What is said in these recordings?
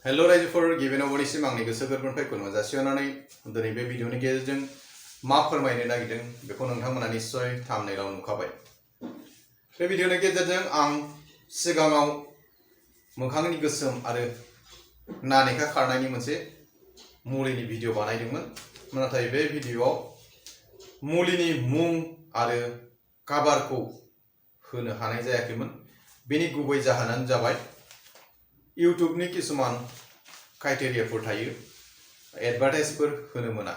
Hello रायजोफोर गिबियावनो बयनिसिम आंनि गोसो गोरबोनिफ्राय खुलुमनाय जासिहरनानै दिनै बे भिडिअनि गेजेरजों मा फोरमायनो नागिरदों बेखौ नोंथांमोना निश्चय थाम्बनेइलाव नुखाबाय। बे भिडिअनि गेजेरजों आं सिगाङाव मोखांनि गोसोम आरो नानेखा खारनायनि मोनसे मुलिनि भिडिअ बानायदोंमोन, नाथाय बे भिडिअआव मुलिनि मुं आरो कभारखौ होनो हानाय जायाखैमोन। बेनि गुबै जाहोनानो जाबाय इउट्यूबनि किसुमान क्राइटेरियाफोर थायो, एडभार्टाइजफोर होनो मोना।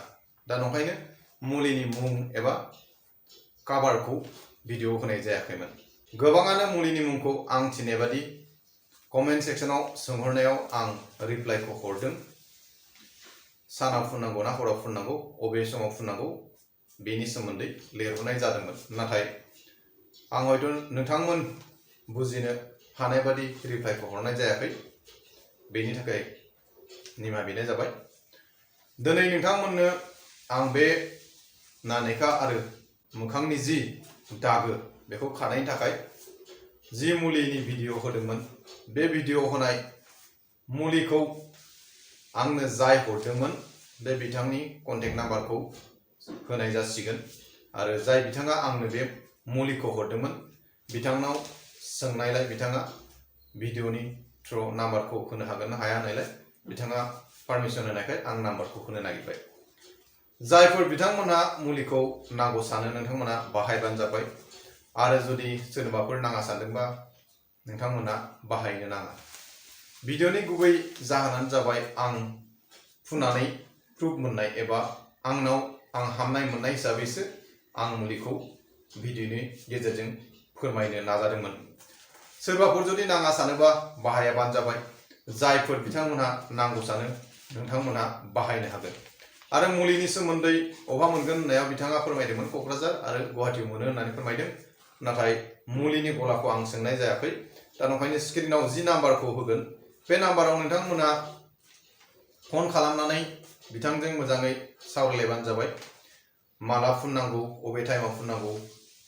दा नंखायनो मुलिनि मुं एबा कभारखौ भिडिअ होनाय जायाखैमोन। गोबाङानो मुलिनि मुंखौ आं थिननाय बादि कमेन्ट सेक्सनाव सोंहरनायाव आं रिप्लाइखौ हरदों। सानाव फुननांगौ ना हराव फुननांगौ, अबे समाव फुननांगौ बेनि सोमोन्दै लिरहरनाय जादोंमोन, नाथाय आं हयथ' नोंथांमोन बुजिनो हानाय बादि रिप्लाइखौ हरनाय जायाखै। बेनि थाखाय निमाहा बिनाय जाबाय। दिनै नोंथांमोननो आं बे नानेखा आरो मोखांनि जि दागो बेखौ खारनायनि थाखाय जि मुलिनि भिडिअ होदोंमोन, बे भिडिअ होनाय मुलिखौ आंनो जाय हरदोंमोन बे बिथांनि कन्टेक्ट नाम्बारखौ होनाय जासिगोन आरो जाय बिथाङा आंनो बे मुलिखौ हरदोंमोन बिथांनाव सोंनायलाय बिथाङा भिडिअनि थ्रु नाम्बारखौ होनो हागोन ना हाया होननायलाय बिथाङा पारमिसन होनायखाय आं नाम्बारखौ होनो नागिरबाय। जायफोर बिथांमोना मुलिखौ नांगौ सानो नोंथांमोना बाहायबानो जाबाय, आरो जुदि सोरबाफोर नाङा सानदोंबा नोंथांमोना बाहायनो नाङा। भिडिअनि गुबै जाहोनानो जाबाय आं फुननानै प्रुफ मोननाय एबा आं हामनाय मोननाय हिसाबैसो आं मुलिखौ भिडिअनि गेजेरजों फोरमायनो नाजादोंमोन। सोरबाफोर जुदि नाङा सानोबा बाहायाबानो जाबाय, जायफोर बिथांमोनहा नांगौ सानो नोंथांमोना बाहायनो हागोन। आरो मुलिनि सोमोन्दै अबा मोनगोन होननायाव बिथाङा फोरमायदोंमोन क'क्राझार आरो गुवाहाटीयाव मोनो होननानै फोरमायदों, नाथाय मुलिनि गलाखौ आं सोंनाय जायाखै। दा नंखायनो स्क्रिनाव जि नाम्बारखौ होगोन बे नाम्बाराव नोंथांमोना फन खालामनानै बिथांजों मोजाङै सावरायलायबानो जाबाय। माला फुननांगौ, अबे टाइमाव फुननांगौ,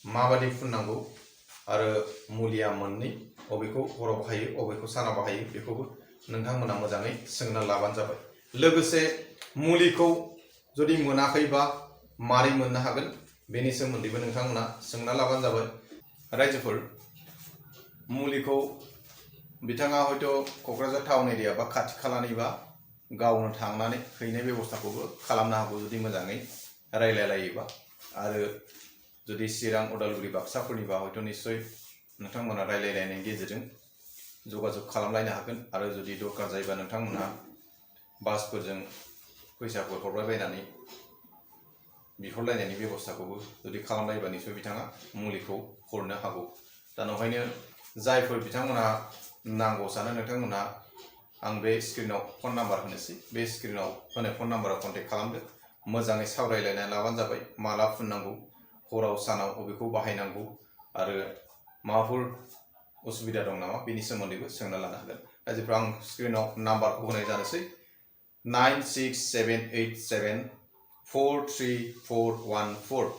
माबादि फुननांगौ, आरो मुलिया मोननै, अबेखौ हराव बाहायो अबेखौ सानाव बाहायो बेखौबो नोंथांमोना मोजाङै सोंना लाबानो जाबाय। लोगोसे मुलिखौ जुदि मोनाखैबा मारै मोननो हागोन बेनि सोमोन्दैबो नोंथांमोना सोंना लाबानो जाबाय। रायजोफोर, मुलिखौ बिथाङा हयथ' क'क्राझार टाउन एरिया बा खाथि खालानिबा गावनो थांनानै हैनाय बेबस्थाखौबो खालामनो हागौ जुदि मोजाङै रायलायलायोबा, आरो जुदि चिरां उदालगुरि बाक्साफोरनिबा हयथ' निस्सय नोंथांमोना रायलायलायनायनि गेजेरजों जगाजग खालामलायनो हागोन। आरो जुदि दरकार जायोबा नोंथांमोनहा बासफोरजों फैसाफोर हरबायबायनानै बिहरलायनायनि बेबस्थाखौबो जुदि खालामलायोबा निस्सय बिथाङा मुलिखौ हरनो हागौ। दा नंखायनो जायफोर बिथांमोनहा नांगौ सानो नोंथांमोनहा आं बे स्क्रिनाव फन नाम्बार होनोसै, बे स्क्रिनाव होनाय फन नाम्बाराव कन्टेक्ट खालामदो। मोजाङै सावरायलायनानै लाबानो जाबाय। माला फुननांगौ, हराव सानाव अबेखौ बाहायनांगौ, आरो माबाफोर उसुबिदा दं नामा बेनि सोमोन्दैबो सोंना लानो हागोन। रायजोफ्रा आं स्क्रिनाव नाम्बारखौ होनाय जानोसै 9678743414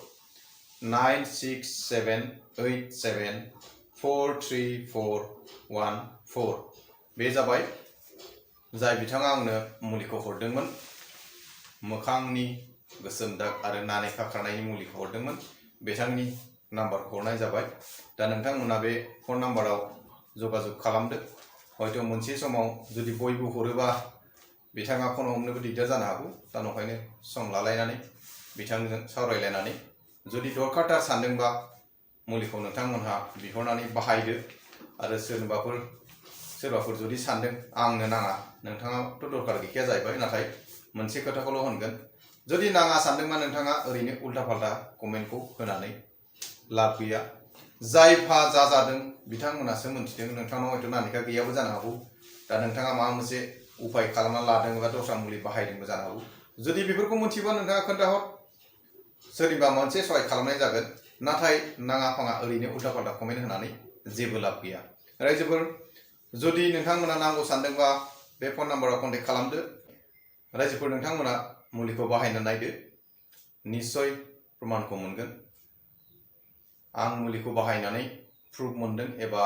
9678743414 बे जाबाय जाय बिथाङा आंनो मुलिखौ हरदोंमोन, मोखांनि गोसोम दाग आरो नानेखा खारनायनि मुलिखौ हरदोंमोन, बिथांनि नाम्बारखौ हरनाय जाबाय। दा नोंथांमोना बे फन नाम्बाराव जगाजग खालामदो। हयथ' मोनसे समाव जुदि बयबो हरोबा बिथाङा फन हमनोबो दिगदार जानो हागौ। दा नंखायनो सम लालायनानै बिथांजों सावरायलायनानै जुदि दरखारथार सानदोंबा मुलिखौ नोंथांमोनहा बिहरनानै बाहायदो। आरो सोरबाफोर जुदि सानदों आंनो नाङा, नोंथाङाथ' दरकार गैखाया जाहैबाय, नाथाय मोनसे खोथाखौल' होनगोन, जुदि नाङा सानदोंबा नोंथाङा ओरैनो उल्टा फाल्टा कमेन्टखौ होनानै लाब गैया। जायफा जादों बिथांमोनासो मोनथिदों। नोंथांनाव हयथ' नानेखा गैयाबो जानो हागौ। दा नोंथाङा माबा मोनसे उपाय खालामना लादों एबा दस्रा मुलि बाहायदोंबो जानो हागौ। जुदि बेफोरखौ मोनथिबा नोंथाङा खोन्थाहर, सोरनिबा मोनसे सहाय खालामनाय जागोन। नाथाय नाङा फाङा ओरैनो उल्टा फाल्टा कमेन्ट होनानै जेबो लाब गैया। रायजोफोर, जुदि नोंथांमोना नांगौ सानदोंबा बे फन नाम्बाराव कन्टेक्ट खालामदो। रायजोफोर, नोंथांमोना मुलिखौ बाहायना नायदो, निस्सय प्रमानखौ मोनगोन। आं मुलिखौ बाहायनानै प्रुफ मोनदों एबा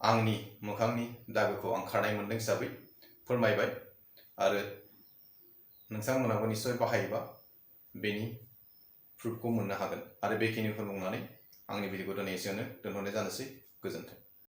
आंनि मोखांनि दागोखौ आं खारनाय मोनदों हिसाबै फोरमायबाय आरो नोंथांमोनाबो निश्चय बाहायोबा बेनि प्रुफखौ मोननो हागोन आरो बेखिनिखौ बुंनानै आंनि भिडिअखौ दिनै एसेयावनो दोनथ'नाय जानोसै। गोजोन्थों।